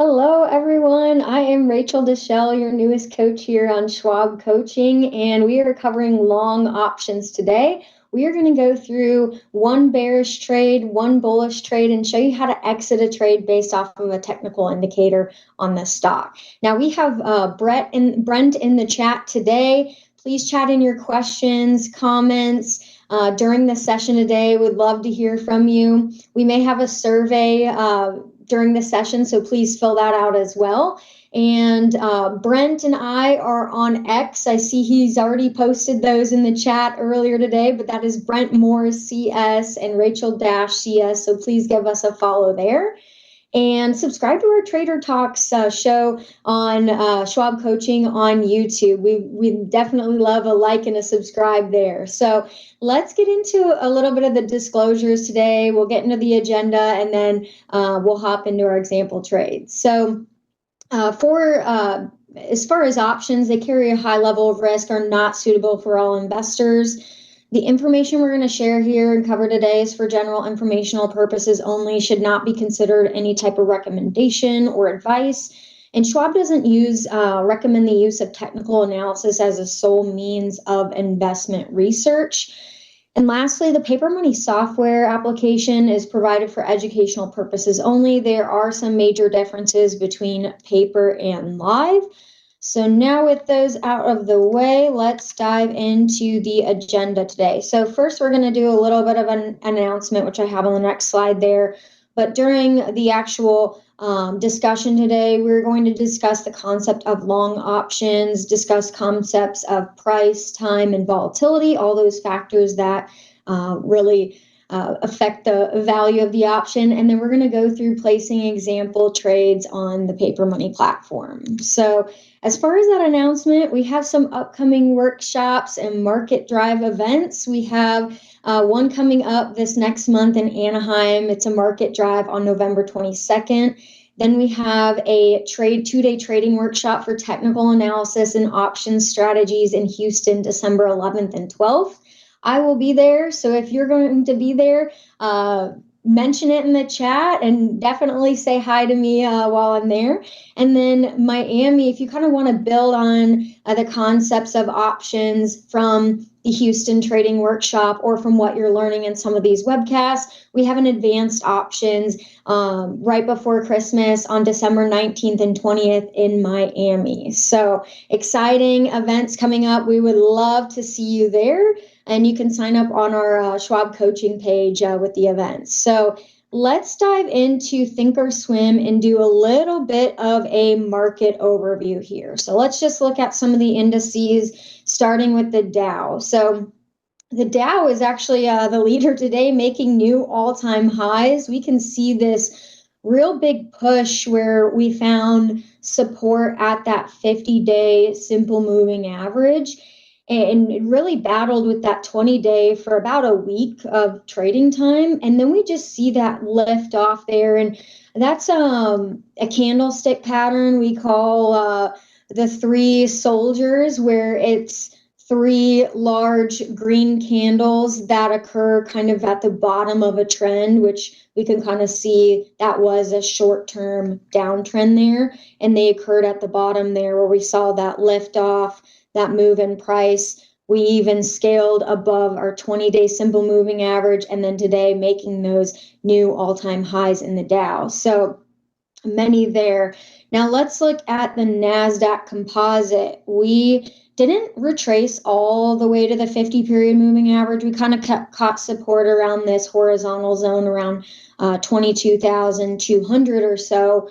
Hello, everyone. I am Rachel Deschelle, your newest coach here on Schwab Coaching, and we are covering long options today. We are going to go through one bearish trade, one bullish trade, and show you how to exit a trade based off of a technical indicator on the stock. Now, we have Brent in the chat today. Please chat in your questions, comments. During the session today, would love to hear from you. We may have a survey during the session, so please fill that out as well. And Brent and I are on X. I see he's already posted those in the chat earlier today, but that is Brent Morris CS and Rachel CS. So please give us a follow there. And subscribe to our Trader Talks show on Schwab Coaching on YouTube. We definitely love a like and a subscribe there. So let's get into a little bit of the disclosures today. We'll get into the agenda, and then we'll hop into our example trades. So as far as options, they carry a high level of risk, are not suitable for all investors. The information we're going to share here and cover today is for general informational purposes only, should not be considered any type of recommendation or advice. And Schwab doesn't recommend the use of technical analysis as a sole means of investment research. And lastly, the paper money software application is provided for educational purposes only. There are some major differences between paper and live. So now with those out of the way, let's dive into the agenda today. So first, we're going to do a little bit of an announcement, which I have on the next slide there. But during the actual discussion today, we're going to discuss the concept of long options, discuss concepts of price, time, and volatility, all those factors that really affect the value of the option. And then we're going to go through placing example trades on the paper money platform. So as far as that announcement, we have some upcoming workshops and market drive events. We have one coming up this next month in Anaheim. It's a market drive on November 22nd. Then we have a two-day trading workshop for technical analysis and options strategies in Houston, December 11th and 12th. I will be there, so if you're going to be there, mention it in the chat and definitely say hi to me while I'm there. And then Miami, if you kind of want to build on the concepts of options from the Houston trading workshop or from what you're learning in some of these webcasts, we have an advanced options right before Christmas on December 19th and 20th in Miami. So exciting events coming up. We would love to see you there. And you can sign up on our Schwab coaching page with the events. So let's dive into Thinkorswim and do a little bit of a market overview here. So let's just look at some of the indices, starting with the Dow. So the Dow is actually the leader today, making new all-time highs. We can see this real big push where we found support at that 50-day simple moving average. And it really battled with that 20-day for about a week of trading time. And then we just see that lift off there. And that's a candlestick pattern we call the three soldiers, where it's three large green candles that occur kind of at the bottom of a trend, which we can kind of see that was a short-term downtrend there. And they occurred at the bottom there where we saw that lift off, that move in price. We even scaled above our 20-day simple moving average, and then today making those new all-time highs in the Dow. So many there. Now let's look at the NASDAQ composite. We didn't retrace all the way to the 50-period moving average. We kind of caught support around this horizontal zone around 22,200 or so.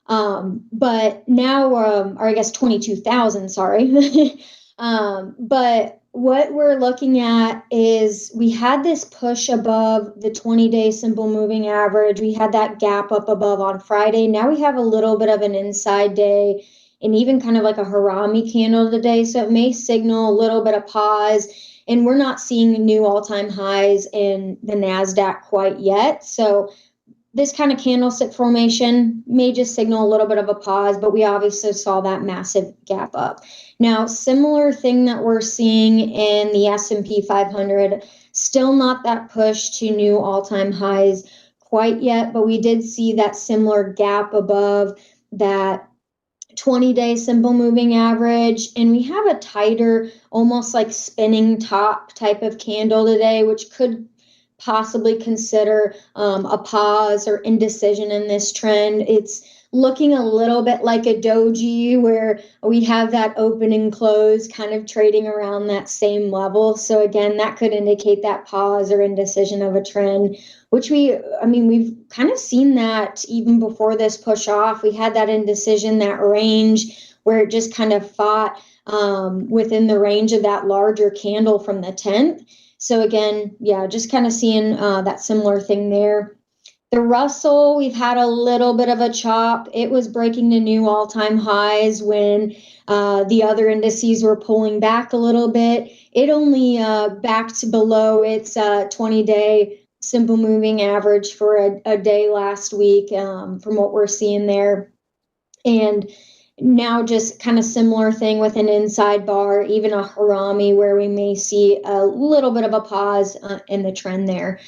But now, or I guess 22,000, sorry. But what we're looking at is we had this push above the 20-day simple moving average. We had that gap up above on Friday. Now we have a little bit of an inside day and even kind of like a Harami candle today. So it may signal a little bit of pause. And we're not seeing new all-time highs in the NASDAQ quite yet. So this kind of candlestick formation may just signal a little bit of a pause, but we obviously saw that massive gap up. Now, similar thing that we're seeing in the S&P 500, still not that push to new all-time highs quite yet, but we did see that similar gap above that 20-day simple moving average, and we have a tighter, almost like spinning top type of candle today, which could possibly consider a pause or indecision in this trend. It's looking a little bit like a doji where we have that open and close kind of trading around that same level. So again, that could indicate that pause or indecision of a trend, which we've kind of seen that even before this push off. We had that indecision, that range where it just kind of fought within the range of that larger candle from the 10th. So again, yeah, just kind of seeing that similar thing there. The Russell, we've had a little bit of a chop. It was breaking the new all-time highs when the other indices were pulling back a little bit. It only backed below its 20-day simple moving average for a day last week from what we're seeing there. And now just kind of similar thing with an inside bar, even a Harami, where we may see a little bit of a pause in the trend there.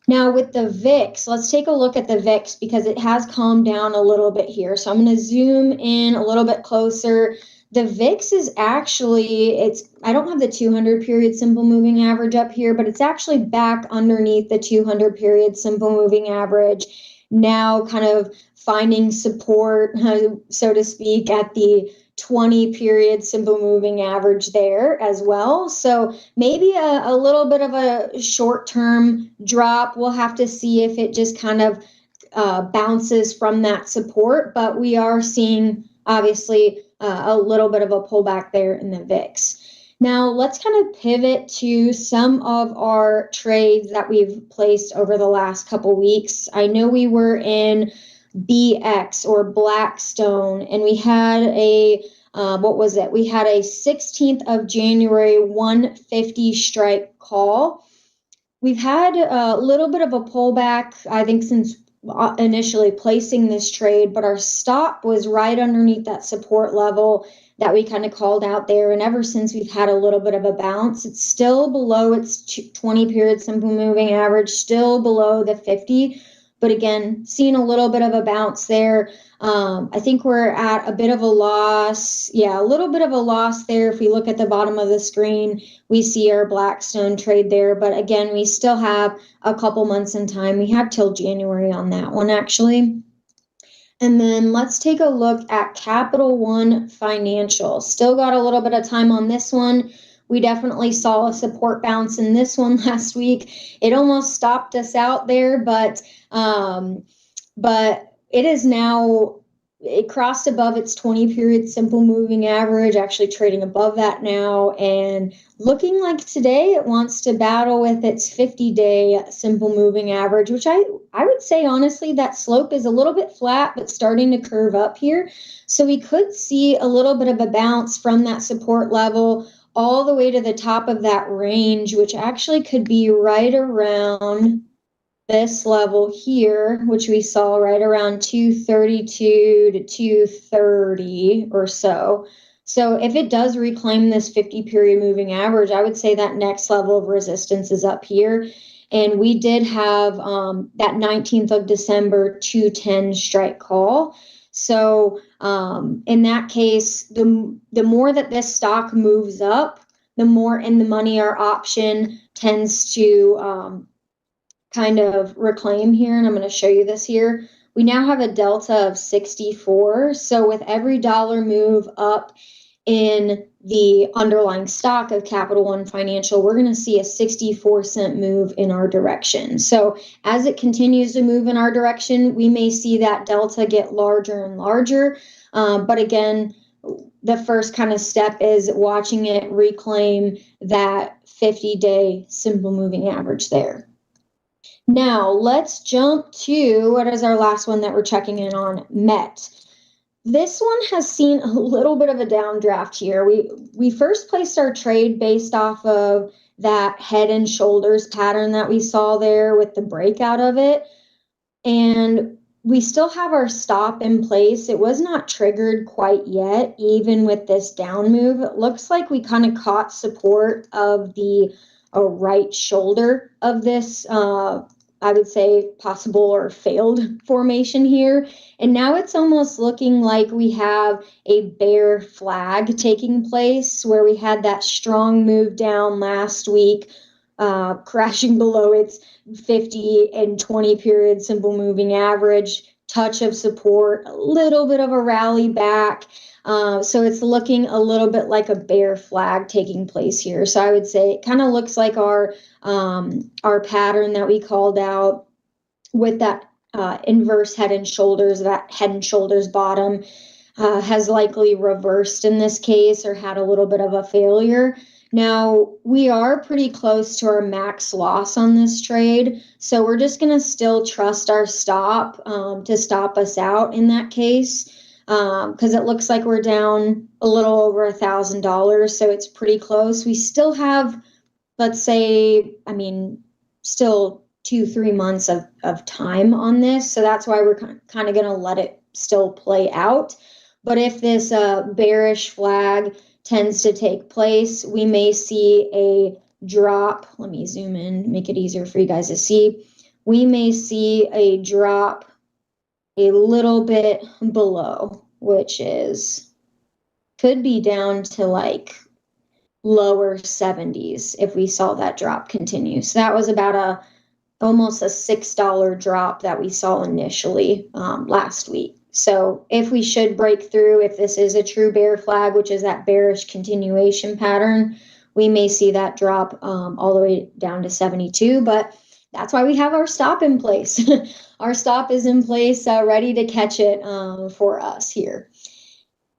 Now with the VIX, let's take a look at the VIX because it has calmed down a little bit here. So I'm going to zoom in a little bit closer. The VIX is actually, I don't have the 200 period simple moving average up here, but it's actually back underneath the 200 period simple moving average. Now kind of finding support, so to speak, at the 20 period simple moving average there as well. So maybe a little bit of a short-term drop. We'll have to see if it just kind of bounces from that support, but we are seeing obviously a little bit of a pullback there in the VIX. Now let's kind of pivot to some of our trades that we've placed over the last couple weeks. I know we were in BX or Blackstone, and we had a we had a 16th of January 150 strike call. We've had a little bit of a pullback, I think, since initially placing this trade, but our stop was right underneath that support level that we kind of called out there. And ever since, we've had a little bit of a bounce. It's still below its 20 period simple moving average, still below the 50. But again, seeing a little bit of a bounce there. I think we're at a bit of a loss. Yeah, a little bit of a loss there. If we look at the bottom of the screen, we see our Blackstone trade there. But again, we still have a couple months in time. We have till January on that one, actually. And then let's take a look at Capital One Financial. Still got a little bit of time on this one. We definitely saw a support bounce in this one last week. It almost stopped us out there, but it is now, it crossed above its 20 period simple moving average, actually trading above that now, and looking like today it wants to battle with its 50-day simple moving average, which I would say honestly that slope is a little bit flat but starting to curve up here. So we could see a little bit of a bounce from that support level all the way to the top of that range, which actually could be right around this level here, which we saw right around 232 to 230 or so. So if it does reclaim this 50 period moving average, I would say that next level of resistance is up here. And we did have that 19th of December 210 strike call. So in that case, the more that this stock moves up, the more in the money our option tends to kind of reclaim here. And I'm going to show you this here. We now have a delta of 64. So with every dollar move up in the underlying stock of Capital One Financial, we're going to see a 64-cent move in our direction. So as it continues to move in our direction, we may see that delta get larger and larger. But again, the first kind of step is watching it reclaim that 50-day simple moving average there. Now let's jump to what is our last one that we're checking in on, MET. This one has seen a little bit of a downdraft here. We first placed our trade based off of that head and shoulders pattern that we saw there with the breakout of it. And we still have our stop in place. It was not triggered quite yet, even with this down move. It looks like we kind of caught support of the right shoulder of this I would say, possible or failed formation here. And now it's almost looking like we have a bear flag taking place, where we had that strong move down last week, crashing below its 50 and 20 period simple moving average, touch of support, a little bit of a rally back. So it's looking a little bit like a bear flag taking place here. So I would say it kind of looks like our pattern that we called out with that inverse head and shoulders, that head and shoulders bottom has likely reversed in this case, or had a little bit of a failure. Now, we are pretty close to our max loss on this trade, so we're just going to still trust our stop to stop us out in that case, because it looks like we're down a little over $1,000, so it's pretty close. We still have, let's say, still 2-3 months of time on this, so that's why we're kind of going to let it still play out. But if this bearish flag tends to take place, we may see a drop. Let me zoom in, make it easier for you guys to see. We may see a drop a little bit below, which could be down to like lower 70s if we saw that drop continue. So that was about almost a $6 drop that we saw initially last week. So if we should break through, if this is a true bear flag, which is that bearish continuation pattern, we may see that drop all the way down to 72, but that's why we have our stop in place. Our stop is in place, ready to catch it for us here.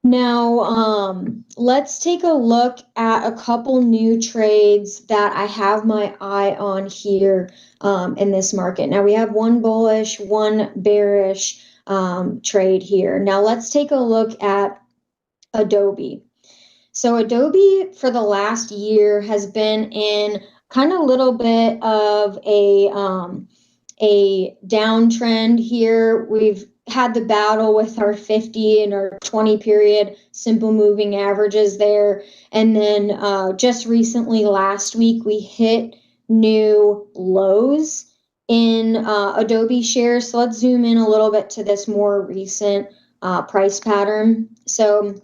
Now, let's take a look at a couple new trades that I have my eye on here in this market. Now, we have one bullish, one bearish trade here. Now, let's take a look at Adobe. So Adobe for the last year has been in kind of a little bit of a downtrend here. We've had the battle with our 50 and our 20 period simple moving averages there. And then just recently last week, we hit new lows in Adobe shares. So let's zoom in a little bit to this more recent price pattern. So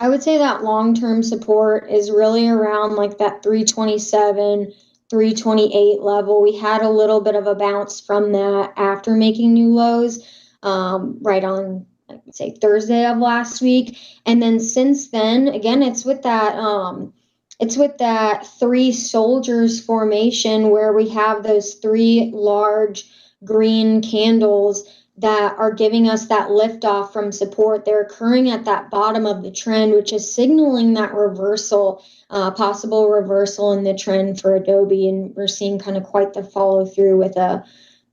I would say that long-term support is really around like that 327, 328 level. We had a little bit of a bounce from that after making new lows right on, I would say, Thursday of last week. And then since then, again, it's with that three soldiers formation where we have those three large green candles that are giving us that lift off from support. They're occurring at that bottom of the trend, which is signaling that reversal, possible reversal in the trend for Adobe. And we're seeing kind of quite the follow through with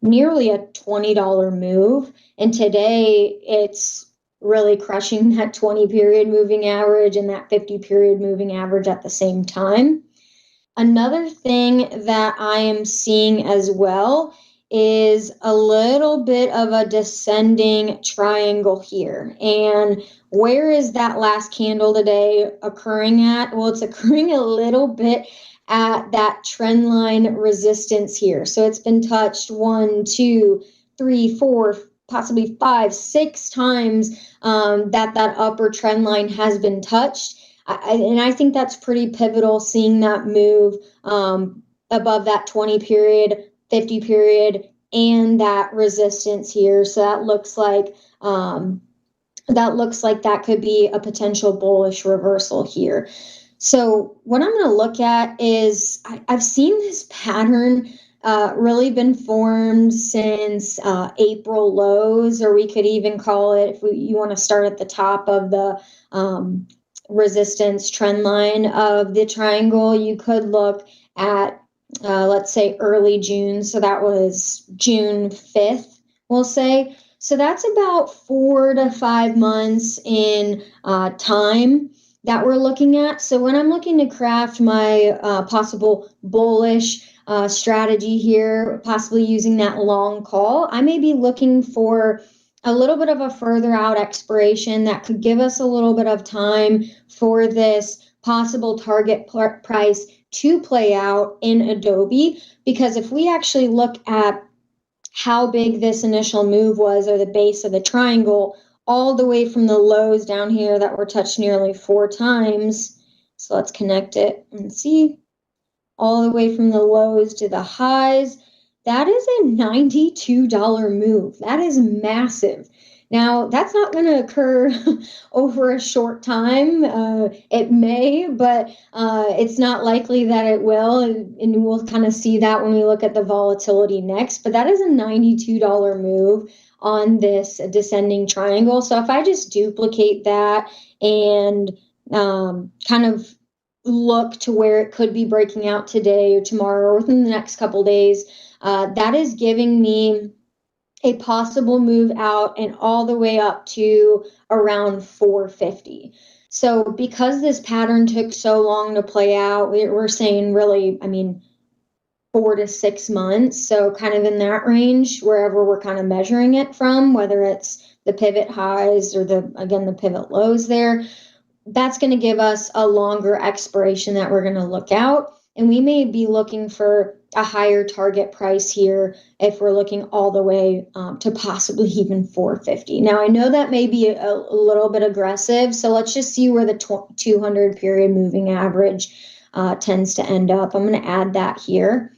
nearly a $20 move. And today it's really crushing that 20 period moving average and that 50 period moving average at the same time. Another thing that I am seeing as well is a little bit of a descending triangle here. And where is that last candle today occurring at? Well, it's occurring a little bit at that trend line resistance here. So it's been touched 1, 2, 3, 4, possibly 5, 6 times that upper trend line has been touched. And I think that's pretty pivotal, seeing that move above that 20 period, 50 period, and that resistance here. So that looks like that could be a potential bullish reversal here. So what I'm going to look at is I've seen this pattern really been formed since April lows, or we could even call it, if you want to start at the top of the resistance trend line of the triangle, you could look at let's say early June. So that was June 5th, we'll say. So that's about 4 to 5 months in time that we're looking at. So when I'm looking to craft my possible bullish strategy here, possibly using that long call, I may be looking for a little bit of a further out expiration that could give us a little bit of time for this possible target price to play out in Adobe. Because if we actually look at how big this initial move was, or the base of the triangle, all the way from the lows down here that were touched nearly 4 times. So let's connect it and see. All the way from the lows to the highs. That is a $92 move. That is massive. Now, that's not going to occur over a short time. It may, but it's not likely that it will. And we'll kind of see that when we look at the volatility next. But that is a $92 move on this descending triangle. So if I just duplicate that and kind of look to where it could be breaking out today or tomorrow or within the next couple days, that is giving me a possible move out and all the way up to around 450. So because this pattern took so long to play out, we're saying really, 4 to 6 months. So kind of in that range, wherever we're kind of measuring it from, whether it's the pivot highs or the pivot lows there, that's going to give us a longer expiration that we're going to look out. And we may be looking for a higher target price here if we're looking all the way to possibly even 450. Now, I know that may be a little bit aggressive, so let's just see where the 200 period moving average tends to end up. I'm going to add that here.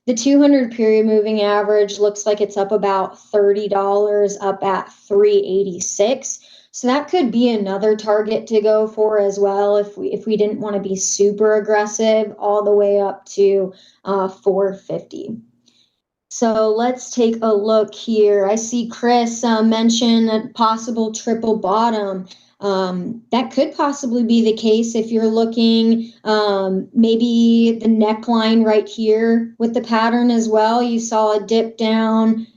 The 200 period moving average looks like it's up about $30, up at 386. So that could be another target to go for as well if we didn't want to be super aggressive, all the way up to 450. So let's take a look here. I see Chris mention a possible triple bottom. That could possibly be the case if you're looking maybe the neckline right here with the pattern as well. You saw a dip down,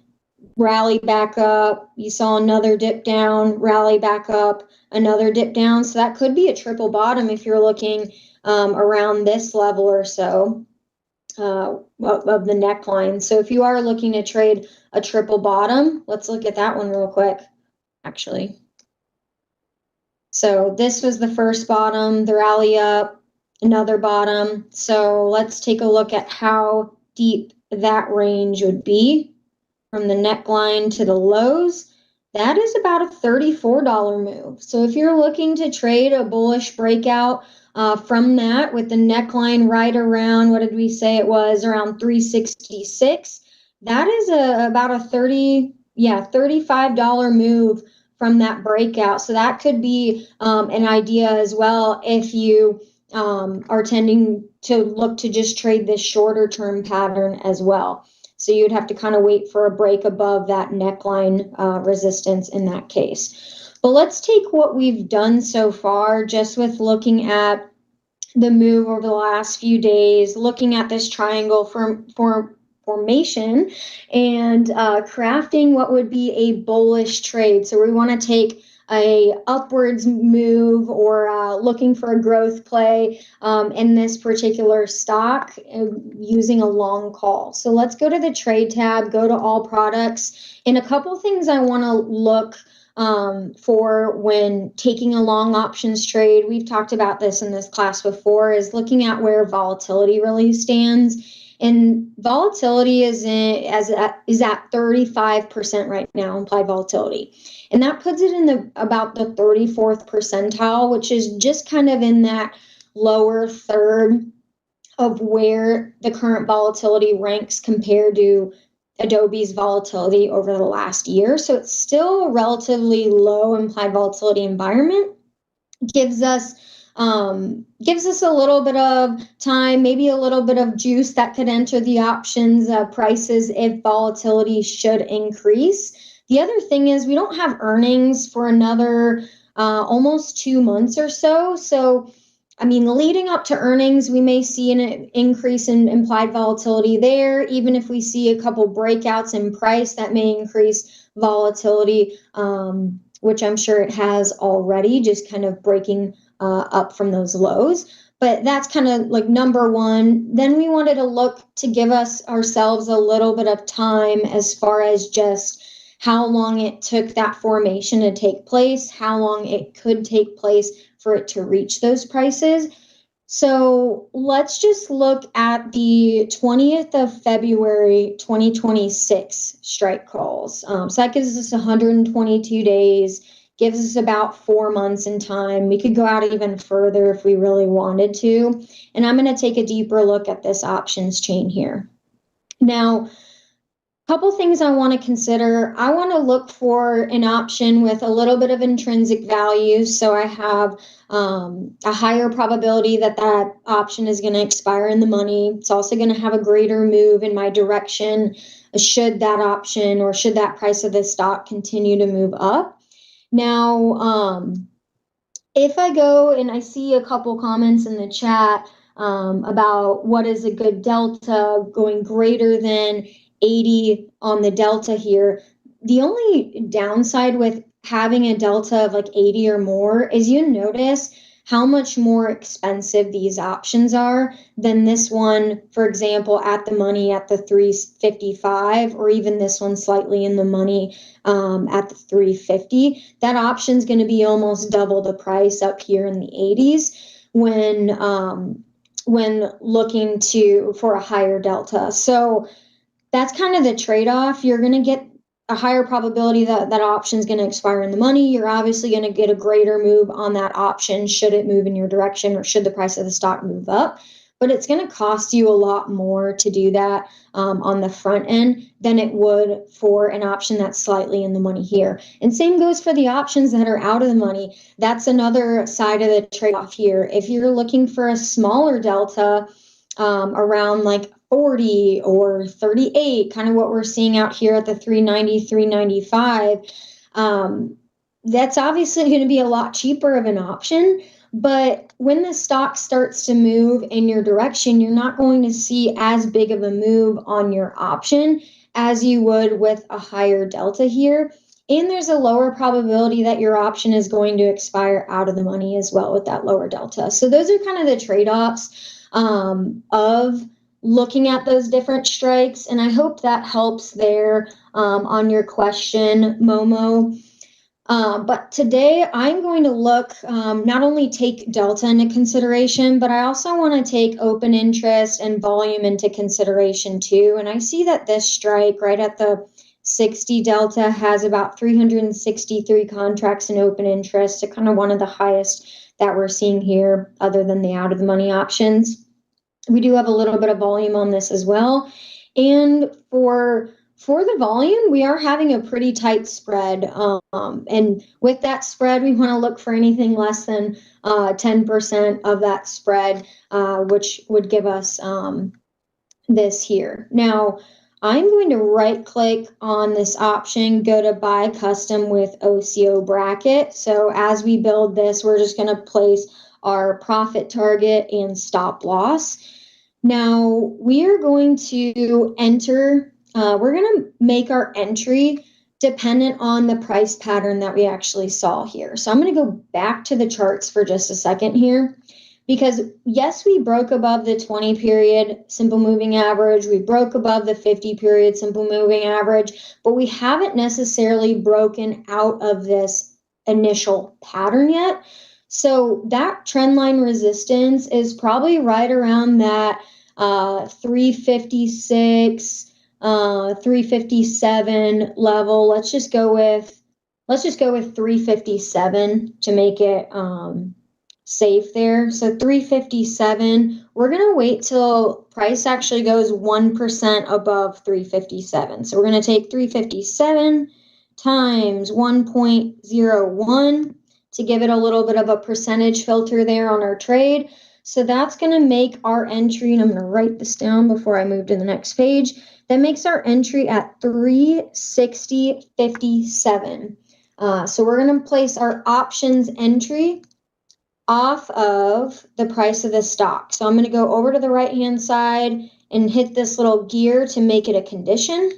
rally back up. You saw another dip down, rally back up, another dip down. So that could be a triple bottom if you're looking around this level or so of the neckline. So if you are looking to trade a triple bottom, let's look at that one real quick, actually. So this was the first bottom, the rally up, another bottom. So let's take a look at how deep that range would be. From the neckline to the lows, that is about a $34 move. So if you're looking to trade a bullish breakout from that with the neckline right around, what did we say it was, around 366, that is about a $35 move from that breakout. So that could be an idea as well if you are tending to look to just trade this shorter term pattern as well. So you'd have to kind of wait for a break above that neckline resistance in that case. But let's take what we've done so far just with looking at the move over the last few days, looking at this triangle formation and crafting what would be a bullish trade. So we want to take a upwards move or looking for a growth play in this particular stock using a long call. So let's go to the trade tab, go to all products, and a couple things I want to look for when taking a long options trade. We've talked about this in this class before, is looking at where volatility really stands. And volatility is at 35% right now, implied volatility. And that puts it in about the 34th percentile, which is just kind of in that lower third of where the current volatility ranks compared to Adobe's volatility over the last year. So it's still a relatively low implied volatility environment. Gives us a little bit of time, maybe a little bit of juice that could enter the options prices if volatility should increase. The other thing is we don't have earnings for another almost 2 months or so. So, leading up to earnings, we may see an increase in implied volatility there. Even if we see a couple breakouts in price, that may increase volatility, which I'm sure it has already, just kind of breaking up from those lows. But that's kind of like number one. Then we wanted to look to give ourselves a little bit of time as far as just how long it took that formation to take place, how long it could take place for it to reach those prices. So let's just look at the 20th of February 2026 strike calls. So that gives us 122 days, gives us about 4 months in time. We could go out even further if we really wanted to. And I'm going to take a deeper look at this options chain here. Now, couple things I want to consider. I want to look for an option with a little bit of intrinsic value. So I have a higher probability that that option is going to expire in the money. It's also going to have a greater move in my direction should that option or should that price of the stock continue to move up. Now, if I go and I see a couple comments in the chat about what is a good delta going greater than 80 on the delta here. The only downside with having a delta of like 80 or more is you notice how much more expensive these options are than this one, for example, at the money at the 355, or even this one slightly in the money at the 350. That option is going to be almost double the price up here in the 80s when looking for a higher delta. So that's kind of the trade-off. You're going to get a higher probability that that option is going to expire in the money. You're obviously going to get a greater move on that option should it move in your direction or should the price of the stock move up. But it's going to cost you a lot more to do that on the front end than it would for an option that's slightly in the money here. And same goes for the options that are out of the money. That's another side of the trade-off here. If you're looking for a smaller delta around like 40 or 38, kind of what we're seeing out here at the 390, 395, that's obviously going to be a lot cheaper of an option. But when the stock starts to move in your direction, you're not going to see as big of a move on your option as you would with a higher delta here. And there's a lower probability that your option is going to expire out of the money as well with that lower delta. So those are kind of the trade-offs of looking at those different strikes. And I hope that helps there on your question, Momo. But today I'm going to look, not only take delta into consideration, but I also want to take open interest and volume into consideration too. And I see that this strike right at the 60 delta has about 363 contracts in open interest, so kind of one of the highest that we're seeing here other than the out of the money options. We do have a little bit of volume on this as well. And for the volume, we are having a pretty tight spread. And with that spread, we want to look for anything less than 10% of that spread, which would give us this here. Now, I'm going to right click on this option, go to buy custom with OCO bracket. So as we build this, we're just going to place our profit target and stop loss. Now we are going to enter, we're going to make our entry dependent on the price pattern that we actually saw here. So I'm going to go back to the charts for just a second here. Because yes, we broke above the 20 period simple moving average. We broke above the 50 period simple moving average, but we haven't necessarily broken out of this initial pattern yet. So that trend line resistance is probably right around that 356, 357 level. Let's just go with 357 to make it safe there. So 357, we're going to wait till price actually goes 1% above 357. So we're going to take 357 times 1.01 to give it a little bit of a percentage filter there on our trade. So that's going to make our entry, and I'm going to write this down before I move to the next page. That makes our entry at 360.57. So we're going to place our options entry off of the price of the stock. So I'm going to go over to the right-hand side and hit this little gear to make it a condition.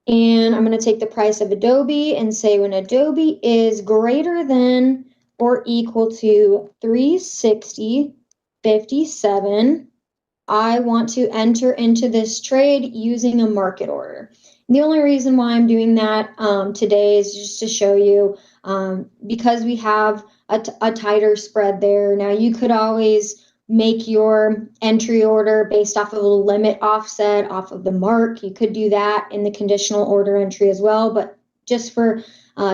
And I'm going to take the price of Adobe and say when Adobe is greater than or equal to 360.57, I want to enter into this trade using a market order. The only reason why I'm doing that today is just to show you because we have a tighter spread there. Now you could always make your entry order based off of a limit offset off of the mark. You could do that in the conditional order entry as well, but just for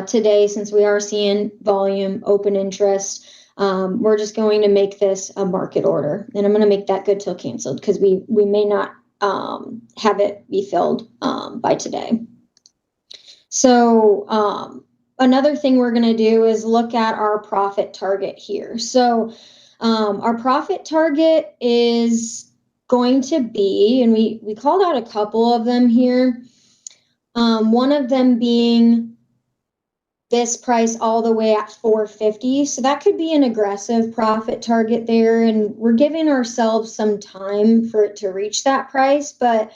today, since we are seeing volume, open interest, we're just going to make this a market order, and I'm going to make that good till canceled because we may not have it be filled by today. So another thing we're going to do is look at our profit target here. So our profit target is going to be, and we called out a couple of them here. One of them being this price all the way at 450. So that could be an aggressive profit target there. And we're giving ourselves some time for it to reach that price, but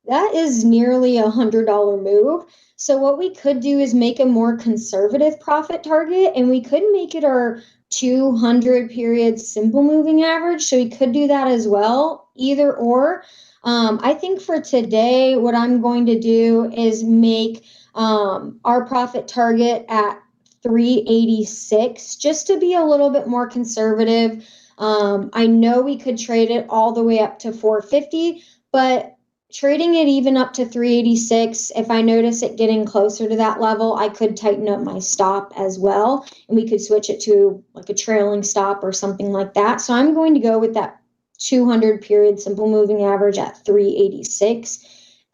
that is nearly $100 move. So what we could do is make a more conservative profit target, and we could make it our 200 period simple moving average. So we could do that as well, either or. I think for today, what I'm going to do is make our profit target at 386, just to be a little bit more conservative. I know we could trade it all the way up to 450, but trading it even up to 386, if I notice it getting closer to that level, I could tighten up my stop as well, and we could switch it to like a trailing stop or something like that. So I'm going to go with that 200 period simple moving average at 386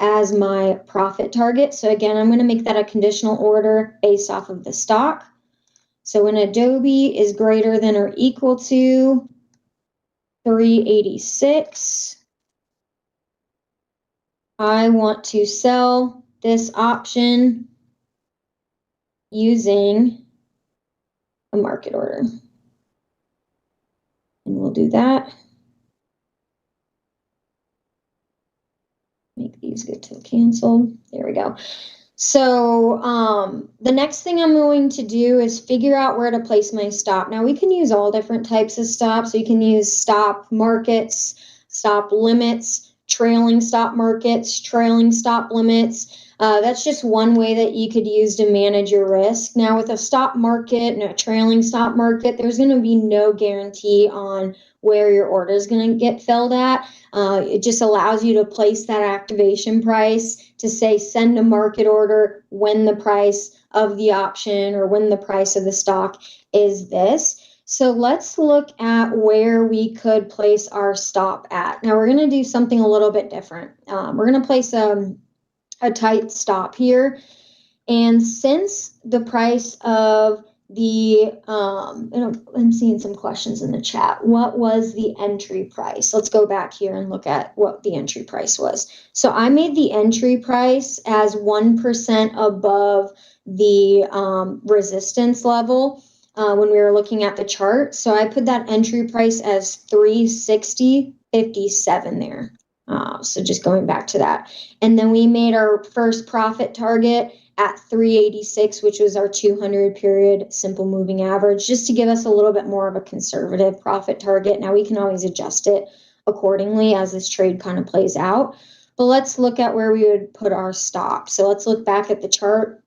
as my profit target. So again, I'm going to make that a conditional order based off of the stock. So when Adobe is greater than or equal to 386, I want to sell this option using a market order. And we'll do that. Make these good till canceled. There we go. So the next thing I'm going to do is figure out where to place my stop. Now we can use all different types of stops. So you can use stop markets, stop limits, trailing stop markets, trailing stop limits. That's just one way that you could use to manage your risk. Now with a stop market and a trailing stop market, there's going to be no guarantee on where your order is going to get filled at. It just allows you to place that activation price to say send a market order when the price of the option or when the price of the stock is this. So let's look at where we could place our stop at. Now we're going to do something a little bit different. We're going to place a tight stop here. And since the price of the, I'm seeing some questions in the chat. What was the entry price? Let's go back here and look at what the entry price was. So I made the entry price as 1% above the resistance level when we were looking at the chart. So I put that entry price as 360.57 there. So just going back to that. And then we made our first profit target at 386, which was our 200 period simple moving average, just to give us a little bit more of a conservative profit target. Now we can always adjust it accordingly as this trade kind of plays out. But let's look at where we would put our stop. So let's look back at the chart.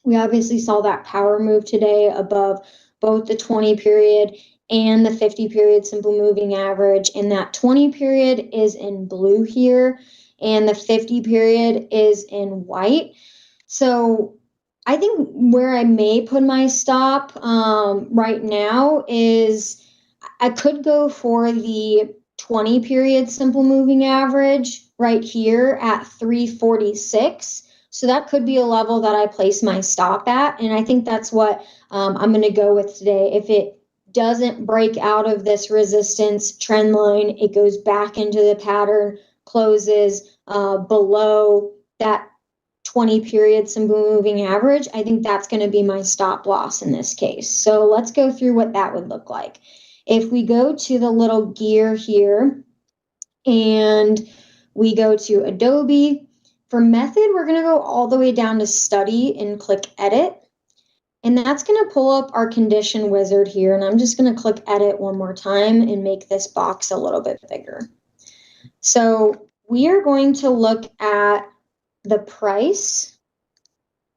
We obviously saw that power move today above both the 20 period and the 50 period simple moving average. And that 20 period is in blue here, and the 50 period is in white. So I think where I may put my stop right now is I could go for the 20 period simple moving average right here at 346. So that could be a level that I place my stop at. And I think that's what I'm going to go with today. If it doesn't break out of this resistance trend line, it goes back into the pattern, closes below that 20 period simple moving average, I think that's going to be my stop loss in this case. So let's go through what that would look like. If we go to the little gear here and we go to Adobe, for method, we're going to go all the way down to study and click edit. And that's going to pull up our condition wizard here. And I'm just going to click edit one more time and make this box a little bit bigger. So we are going to look at the price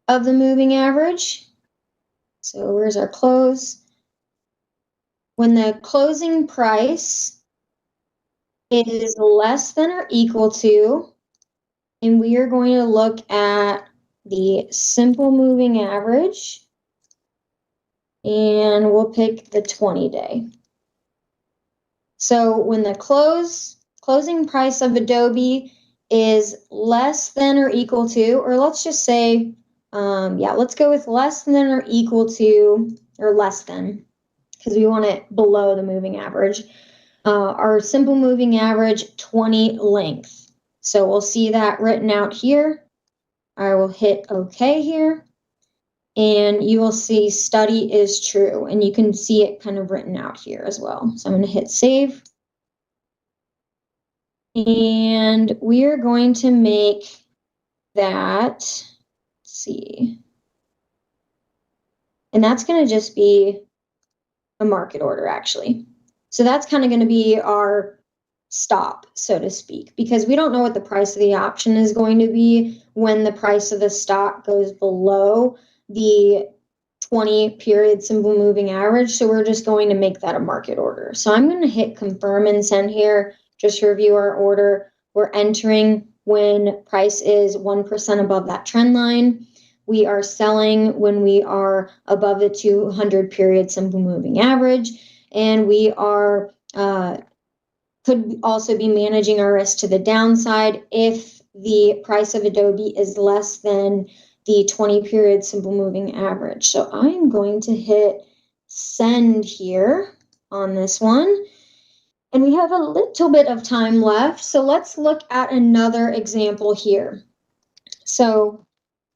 of the moving average. So where's our close? When the closing price is less than or equal to, and we are going to look at the simple moving average, and we'll pick the 20-day. So when the closing price of Adobe is less than or equal to, or let's just say, let's go with less than or equal to, or less than, because we want it below the moving average. Our simple moving average 20 length. So we'll see that written out here. I will hit OK here, and you will see study is true, and you can see it kind of written out here as well. So I'm going to hit save. And we are going to make that, let's see, and that's going to just be a market order actually. So that's kind of going to be our stop, so to speak, because we don't know what the price of the option is going to be when the price of the stock goes below the 20 period simple moving average. So we're just going to make that a market order. So I'm going to hit confirm and send here. Just to review our order, we're entering when price is 1% above that trend line. We are selling when we are above the 200 period simple moving average. And we are could also be managing our risk to the downside if the price of Adobe is less than the 20 period simple moving average. So I'm going to hit send here on this one. And we have a little bit of time left. So let's look at another example here. So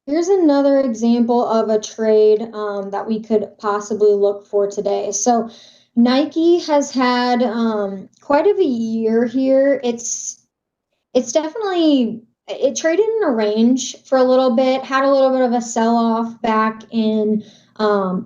here's another example of a trade that we could possibly look for today. So Nike has had quite of a year here. It's definitely, it traded in a range for a little bit, had a little bit of a sell-off back in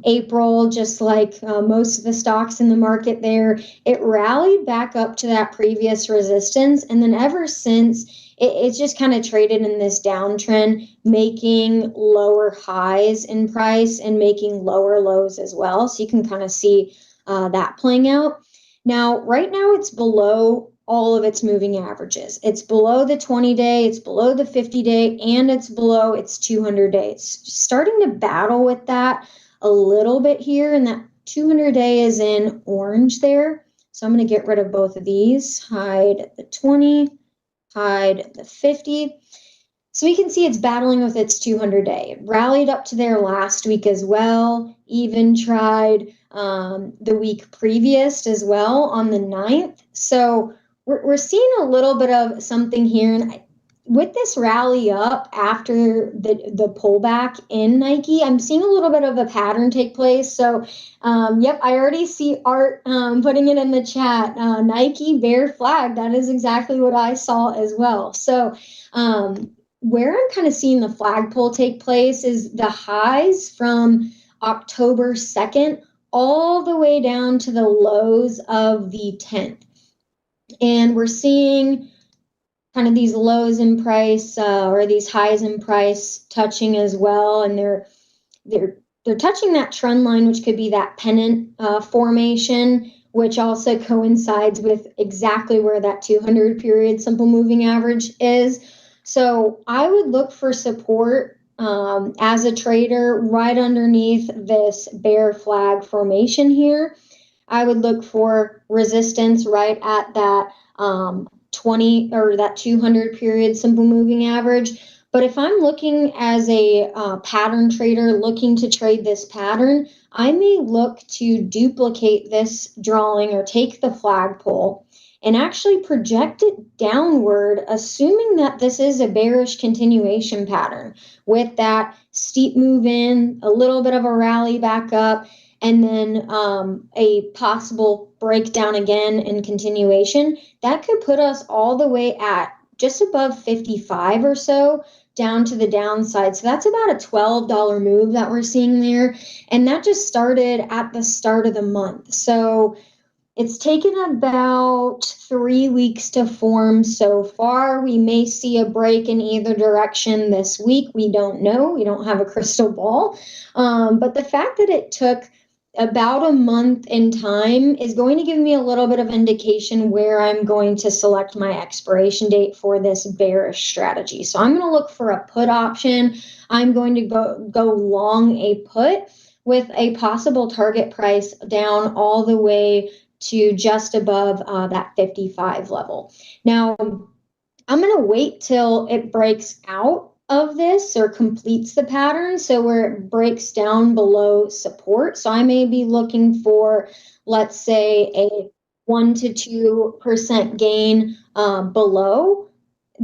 April, just like most of the stocks in the market there. It rallied back up to that previous resistance, and then ever since, it's just kind of traded in this downtrend, making lower highs in price and making lower lows as well. So you can kind of see that playing out. Now, right now, it's below all of its moving averages. It's below the 20-day, it's below the 50-day, and it's below its 200-day. It's starting to battle with that a little bit here, and that 200-day is in orange there. So I'm going to get rid of both of these, hide the 20, hide the 50. So we can see it's battling with its 200-day. It rallied up to there last week as well, even tried the week previous as well on the 9th. So we're seeing a little bit of something here. And with this rally up after the pullback in Nike, I'm seeing a little bit of a pattern take place. So, yep, I already see Art putting it in the chat. Nike bear flag. That is exactly what I saw as well. So, where I'm kind of seeing the flagpole take place is the highs from October 2nd all the way down to the lows of the 10th. And we're seeing kind of these lows in price or these highs in price touching as well. And they're touching that trend line, which could be that pennant formation, which also coincides with exactly where that 200 period simple moving average is. So I would look for support as a trader right underneath this bear flag formation here. I would look for resistance right at that 20 or that 200 period simple moving average. But if I'm looking as a pattern trader looking to trade this pattern, I may look to duplicate this drawing or take the flagpole and actually project it downward, assuming that this is a bearish continuation pattern with that steep move in, a little bit of a rally back up, and then a possible breakdown again in continuation. That could put us all the way at just above 55 or so down to the downside. So that's about a $12 move that we're seeing there. And that just started at the start of the month. So it's taken about 3 weeks to form so far. We may see a break in either direction this week. We don't know. We don't have a crystal ball. But the fact that it took about a month in time is going to give me a little bit of indication where I'm going to select my expiration date for this bearish strategy. So I'm going to look for a put option. I'm going to go long a put with a possible target price down all the way to just above that 55 level. Now, I'm going to wait till it breaks out of this or completes the pattern, so where it breaks down below support. So I may be looking for, let's say, a 1 to 2% gain below,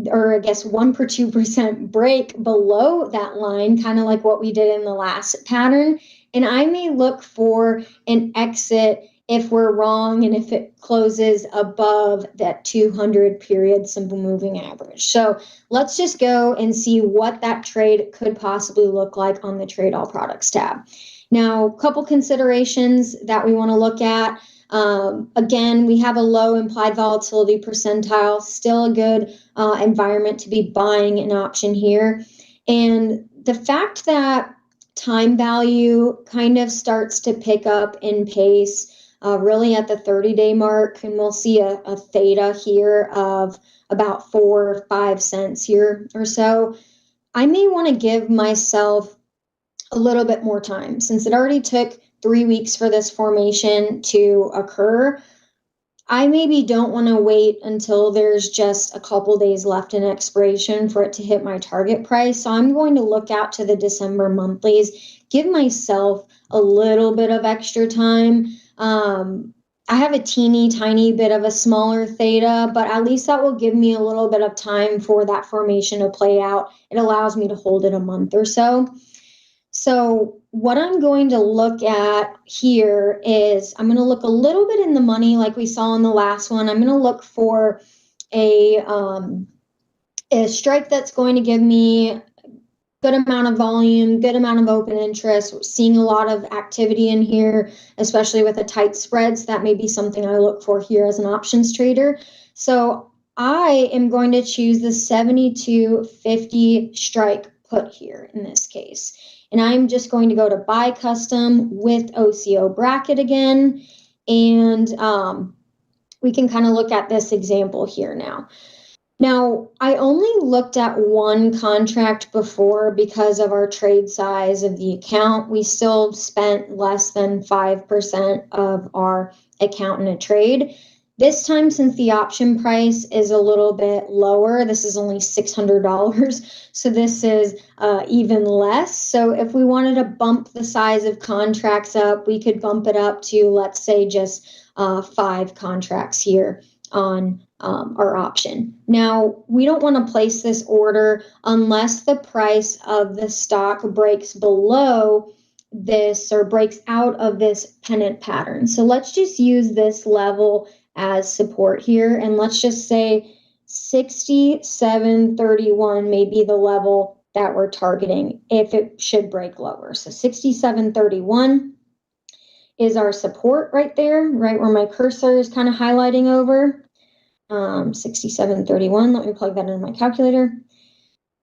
or I guess 1 or 2% break below that line, kind of like what we did in the last pattern. And I may look for an exit if we're wrong and if it closes above that 200 period simple moving average. So let's just go and see what that trade could possibly look like on the Trade All Products tab. Now, a couple considerations that we want to look at. Again, we have a low implied volatility percentile, still a good environment to be buying an option here. And the fact that time value kind of starts to pick up in pace really at the 30-day mark, and we'll see a theta here of about 4 or 5 cents here or so. I may want to give myself a little bit more time since it already took 3 weeks for this formation to occur. I maybe don't want to wait until there's just a couple days left in expiration for it to hit my target price. So I'm going to look out to the December monthlies, give myself a little bit of extra time. I have a teeny tiny bit of a smaller theta, but at least that will give me a little bit of time for that formation to play out. It allows me to hold it a month or so. So what I'm going to look at here is I'm going to look a little bit in the money like we saw in the last one. I'm going to look for a strike that's going to give me good amount of volume, good amount of open interest. We're seeing a lot of activity in here, especially with the tight spreads. That may be something I look for here as an options trader. So I am going to choose the 72.50 strike put here in this case. And I'm just going to go to buy custom with OCO bracket again. And we can kind of look at this example here now. Now, I only looked at one contract before because of our trade size of the account. We still spent less than 5% of our account in a trade. This time, since the option price is a little bit lower, this is only $600, so this is even less. So if we wanted to bump the size of contracts up, we could bump it up to, let's say, just 5 contracts here on our option. Now, we don't want to place this order unless the price of the stock breaks below this or breaks out of this pennant pattern. So let's just use this level as support here, and let's just say 67.31 may be the level that we're targeting if it should break lower. So 67.31 is our support right there, right where my cursor is kind of highlighting over. 67.31, let me plug that into my calculator.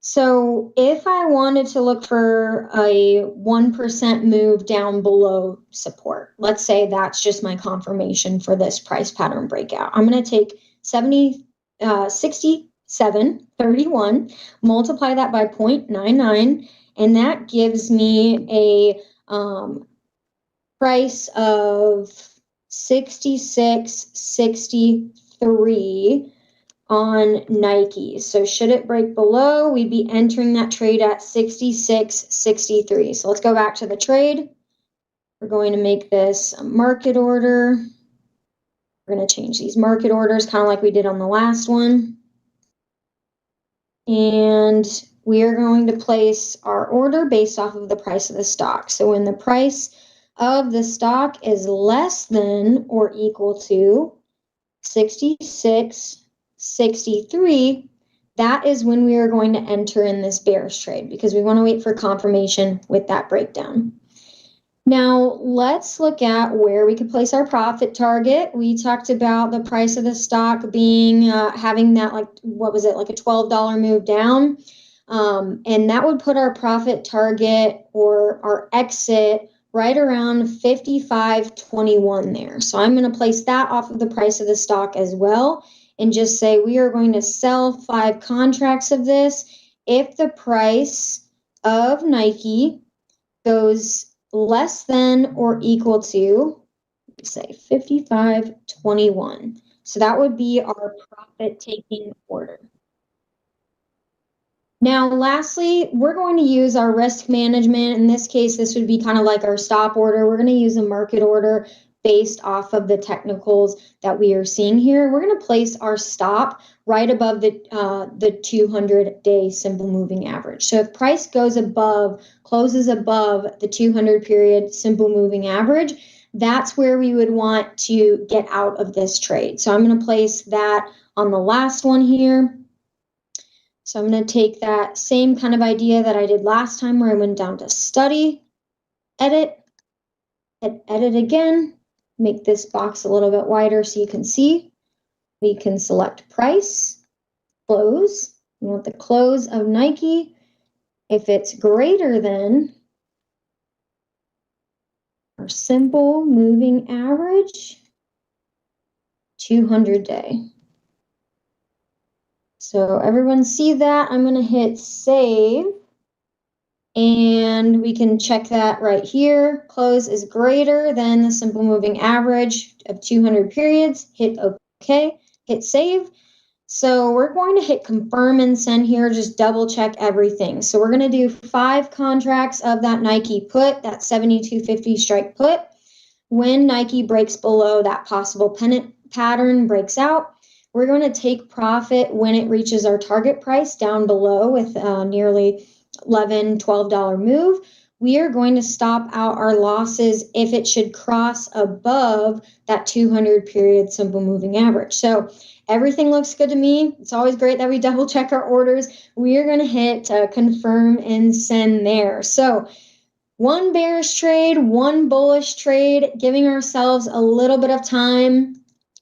So if I wanted to look for a 1% move down below support, let's say that's just my confirmation for this price pattern breakout. I'm going to take 67.31, multiply that by 0.99, and that gives me a price of 66.63 on Nike. So should it break below, we'd be entering that trade at 66.63. So let's go back to the trade. We're going to make this a market order. We're going to change these market orders kind of like we did on the last one. And we are going to place our order based off of the price of the stock. So when the price of the stock is less than or equal to 66.63, that is when we are going to enter in this bearish trade because we want to wait for confirmation with that breakdown. Now, let's look at where we could place our profit target. We talked about the price of the stock being, having that, like, what was it, like a $12 move down. And that would put our profit target or our exit right around 55.21 there. So I'm going to place that off of the price of the stock as well and just say we are going to sell 5 contracts of this if the price of Nike goes less than or equal to, say, 55.21. So that would be our profit taking order. Now, lastly, we're going to use our risk management. In this case, this would be kind of like our stop order. We're going to use a market order based off of the technicals that we are seeing here. We're going to place our stop right above the 200-day simple moving average. So if price goes above, closes above the 200 period simple moving average, that's where we would want to get out of this trade. So I'm going to place that on the last one here. So I'm going to take that same kind of idea that I did last time where I went down to study, edit, hit edit again, make this box a little bit wider so you can see. We can select price, close. We want the close of Nike. If it's greater than our simple moving average, 200-day. So everyone see that? I'm going to hit save. And we can check that right here. Close is greater than the simple moving average of 200 periods. Hit OK. Hit save. So we're going to hit confirm and send here. Just double check everything. So we're going to do 5 contracts of that Nike put, that 72.50 strike put. When Nike breaks below that possible pennant pattern, breaks out, we're going to take profit when it reaches our target price down below with nearly $11, $12 move. We are going to stop out our losses if it should cross above that 200 period simple moving average. So everything looks good to me. It's always great that we double check our orders. We are going to hit confirm and send there. So 1 bearish trade, 1 bullish trade, giving ourselves a little bit of time.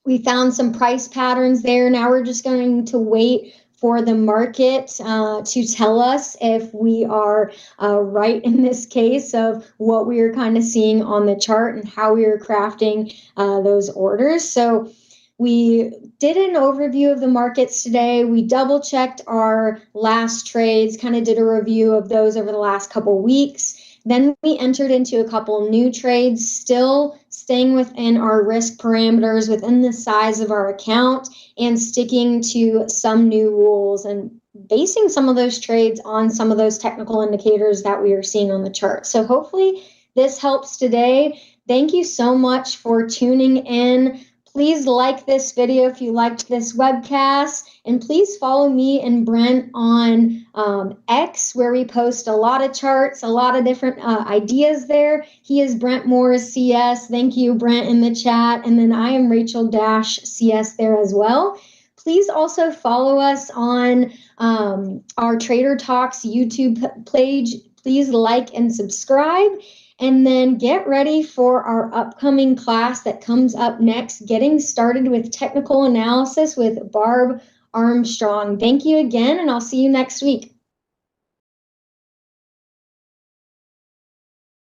We found some price patterns there. Now we're just going to wait for the market to tell us if we are right in this case of what we are kind of seeing on the chart and how we are crafting those orders. So we did an overview of the markets today. We double checked our last trades, kind of did a review of those over the last couple weeks. Then we entered into a couple new trades, still staying within our risk parameters, within the size of our account, and sticking to some new rules and basing some of those trades on some of those technical indicators that we are seeing on the chart. So hopefully this helps today. Thank you so much for tuning in. Please like this video if you liked this webcast, and please follow me and Brent on X, where we post a lot of charts, a lot of different ideas there. He is Brent Morris CS. Thank you, Brent, in the chat. And then I am Rachel CS there as well. Please also follow us on our Trader Talks YouTube page. Please like and subscribe. And then get ready for our upcoming class that comes up next, Getting Started with Technical Analysis with Barb Armstrong. Thank you again, and I'll see you next week.